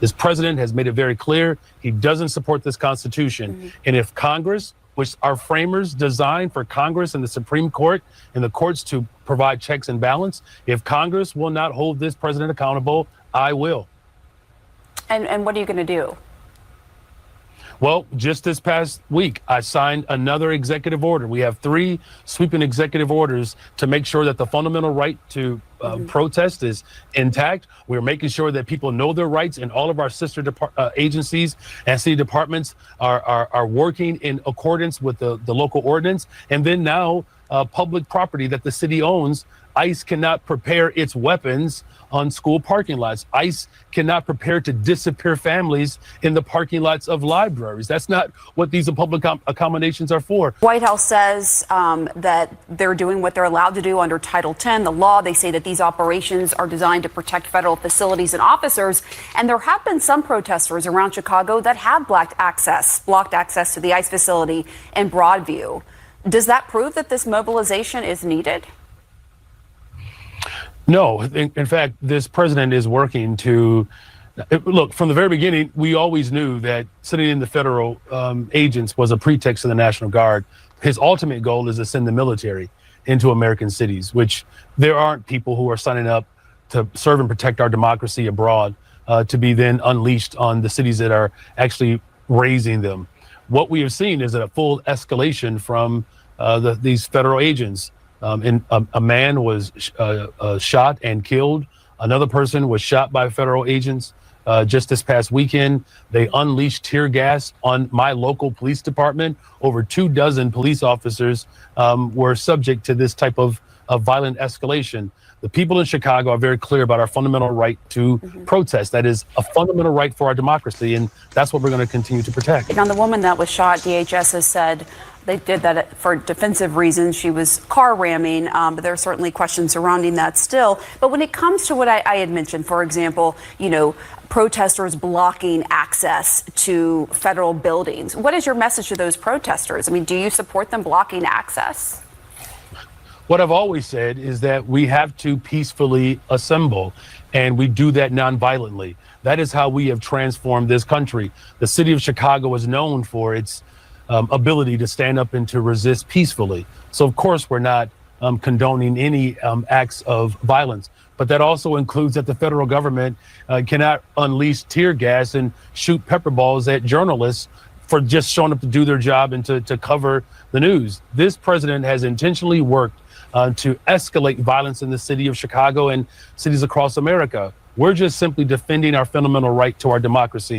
This president has made it very clear he doesn't support this Constitution. And if Congress, which our framers designed for Congress and the Supreme Court and the courts to provide checks and balance, if Congress will not hold this president accountable, I will. And what are you going to do? Well, just this past week, I signed another executive order. We have 3 sweeping executive orders to make sure that the fundamental right to protest is intact. We're making sure that people know their rights, and all of our sister agencies and city departments are working in accordance with the local ordinance. And then now public property that the city owns, ICE cannot prepare its weapons on school parking lots. ICE cannot prepare to disappear families in the parking lots of libraries. That's not what these public accommodations are for. White House says that they're doing what they're allowed to do under Title 10, the law. They say that these operations are designed to protect federal facilities and officers. And there have been some protesters around Chicago that have blocked access to the ICE facility in Broadview. Does that prove that this mobilization is needed? No, in fact, this president is working to look from the very beginning. We always knew that sending in the federal agents was a pretext to the National Guard. His ultimate goal is to send the military into American cities, which there aren't people who are signing up to serve and protect our democracy abroad to be then unleashed on the cities that are actually raising them. What we have seen is a full escalation from these federal agents. A man was shot and killed. Another person was shot by federal agents just this past weekend. They unleashed tear gas on my local police department. Over 24 police officers were subject to this type of violent escalation. The people in Chicago are very clear about our fundamental right to protest. That is a fundamental right for our democracy, and that's what we're going to continue to protect. Now, the woman that was shot, DHS has said they did that for defensive reasons. She was car ramming, but there are certainly questions surrounding that still. But when it comes to what I had mentioned, for example, protesters blocking access to federal buildings, what is your message to those protesters? I mean, do you support them blocking access? What I've always said is that we have to peacefully assemble, and we do that nonviolently. That is how we have transformed this country. The city of Chicago is known for its ability to stand up and to resist peacefully. So, of course, we're not condoning any acts of violence. But that also includes that the federal government cannot unleash tear gas and shoot pepper balls at journalists for just showing up to do their job and to cover the news. This president has intentionally worked to escalate violence in the city of Chicago and cities across America. We're just simply defending our fundamental right to our democracy.